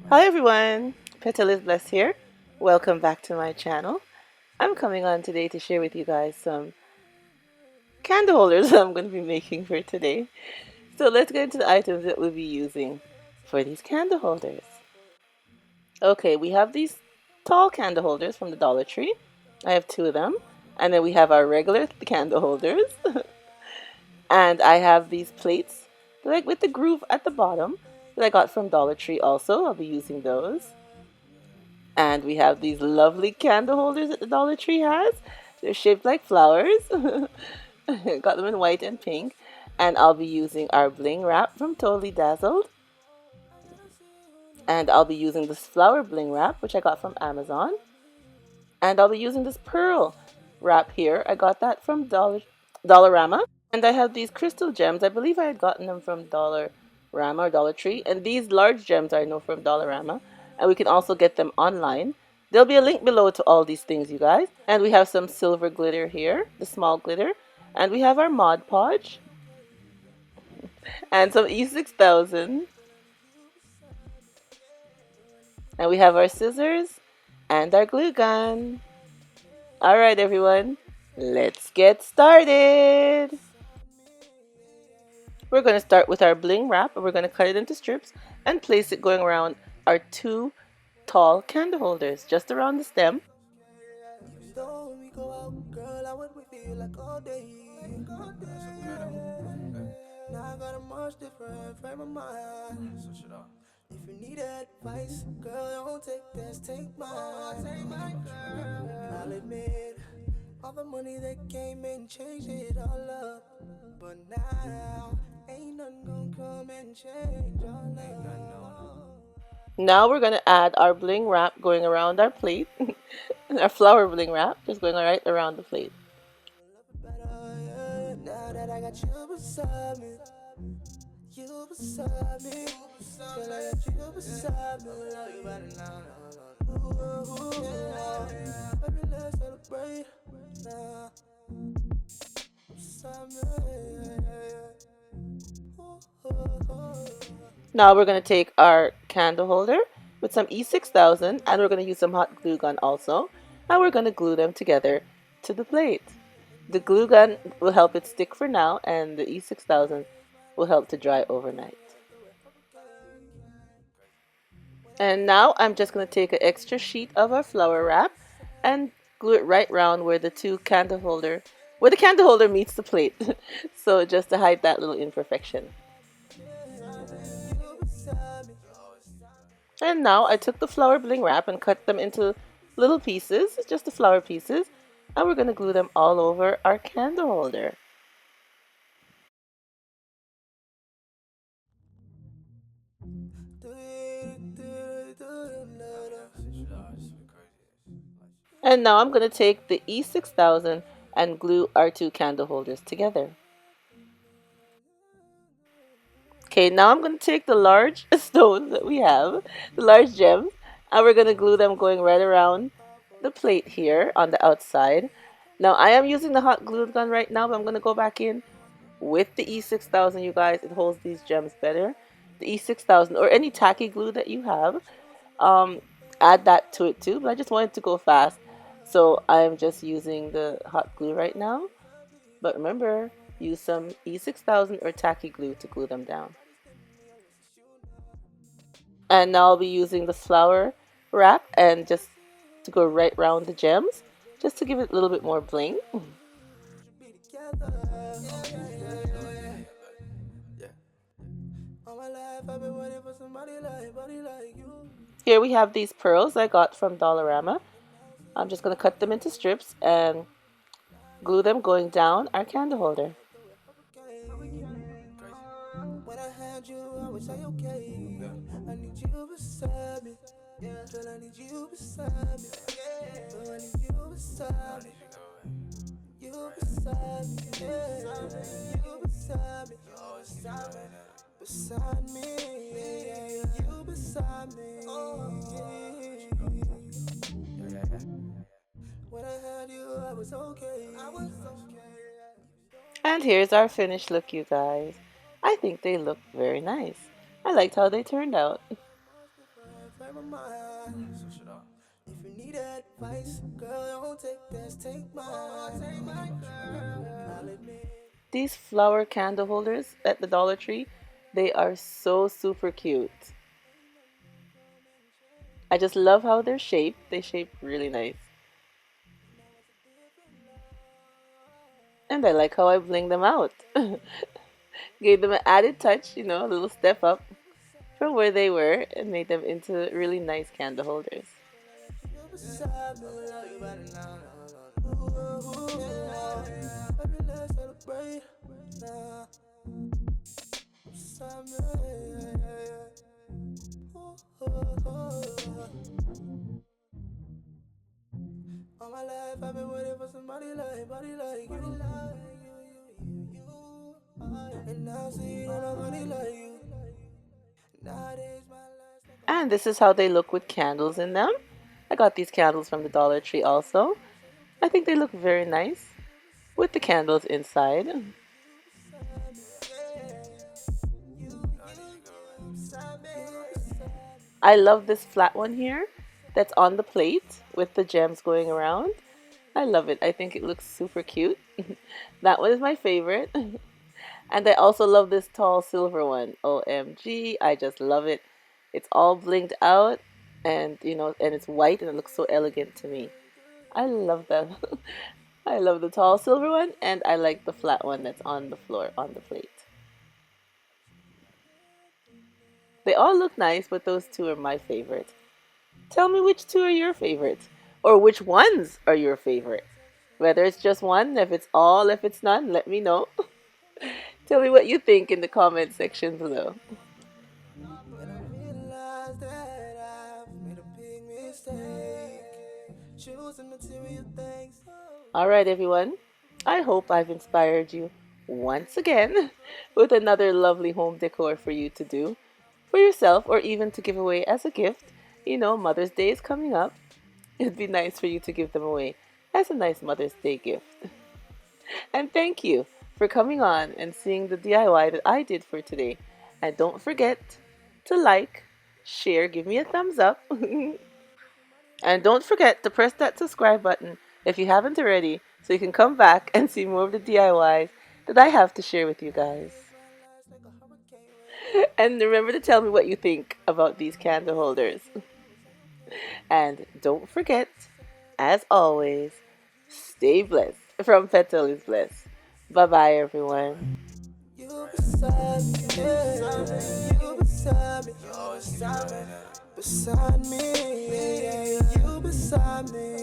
Hi everyone, Petalisbless here. Welcome back to my channel. I'm coming on today to share with you guys some candle holders I'm going to be making for today. So let's get into the items that we'll be using for these candle holders. Okay, we have these tall candle holders from the Dollar Tree. I have two of them. And then we have our regular candle holders. And I have these plates, like with the groove at the bottom, that I got from Dollar Tree also. I'll be using those. And we have these lovely candle holders that the Dollar Tree has. They're shaped like flowers. Got them in white and pink. And I'll be using our bling wrap from Totally Dazzled. And I'll be using this flower bling wrap, which I got from Amazon. And I'll be using this pearl wrap here. I got that from Dollarama. And I have these crystal gems. I believe I had gotten them from Dollarama or Dollar Tree. And these large gems I know from Dollarama. And we can also get them online. There'll be a link below to all these things, you guys. And we have some silver glitter here, the small glitter. And we have our Mod Podge. And some E6000. And we have our scissors and our glue gun. Alright everyone, let's get started. We're going to start with our bling wrap and we're going to cut it into strips and place it going around our two tall candle holders, just around the stem. If you need advice, girl, don't take this, take mine. I'll admit, all the money that came and changed it all up. But now, ain't nothing gonna come and change all that. Now we're going to add our bling wrap going around our plate. Our flower bling wrap just going right around the plate. Now that I got you beside me, you beside me, girl, I got you beside me. Love you better now. Baby, let's celebrate now. Beside me. Now we're going to take our candle holder with some E6000 and we're going to use some hot glue gun also. And we're going to glue them together to the plate. The glue gun will help it stick for now and the E6000 will help to dry overnight. And now I'm just going to take an extra sheet of our flower wrap and glue it right round where the candle holder meets the plate. So just to hide that little imperfection. And now I took the flower bling wrap and cut them into little pieces, just the flower pieces, and we're going to glue them all over our candle holder. And now I'm going to take the E6000 and glue our two candle holders together. Okay, now I'm going to take the large stones that we have, the large gems, and we're going to glue them going right around the plate here on the outside. Now I am using the hot glue gun right now, but I'm going to go back in with the E6000, you guys. It holds these gems better. The E6000 or any tacky glue that you have, add that to it too, but I just wanted to go fast. So I'm just using the hot glue right now. But remember, use some E6000 or tacky glue to glue them down. And now I'll be using the flower wrap and just to go right around the gems, just to give it a little bit more bling. Here we have these pearls I got from Dollarama. I'm just going to cut them into strips and glue them going down our candle holder. When I had you, I would say okay. I need you beside me. Girl, I need you beside me. Girl, I need you beside me. You beside me. You beside me. Beside me. You beside me. When I had you, I was okay. And here's our finished look, you guys. I think they look very nice. I liked how they turned out. If you need advice, girl, don't take this, take mine. I'll admit. These flower candle holders at the Dollar Tree, they are so super cute. I just love how they're shaped. They shape really nice. And I like how I bling them out. Gave them an added touch, a little step up from where they were and made them into really nice candle holders. All my life I've been waiting for somebody like you. And now see that nobody like you. Nowadays my life's like And this is how they look with candles in them. I got these candles from the Dollar Tree also. I think they look very nice with the candles inside. I love this flat one here that's on the plate with the gems going around. I love it. I think it looks super cute. That one is my favorite. And I also love this tall silver one. OMG, I just love it. It's all blinged out and and it's white and it looks so elegant to me. I love that. I love the tall silver one and I like the flat one that's on the floor on the plate. They all look nice, but those two are my favorite. Tell me which two are your favorites, or which ones are your favorite. Whether it's just one, if it's all, if it's none, let me know. Tell me what you think in the comment section below. when I realize that I've made a big mistake. Choosing material things. Alright, everyone. I hope I've inspired you once again with another lovely home decor for you to do for yourself or even to give away as a gift. Mother's Day is coming up. It'd be nice for you to give them away as a nice Mother's Day gift. And thank you for coming on and seeing the DIY that I did for today. And don't forget to like, share, give me a thumbs up. And don't forget to press that subscribe button if you haven't already so you can come back and see more of the DIYs that I have to share with you guys. And remember to tell me what you think about these candle holders. And don't forget, as always, stay blessed from Petalisbless. Bye bye, everyone. You beside me, yeah. You beside me, beside me, yeah. You beside me.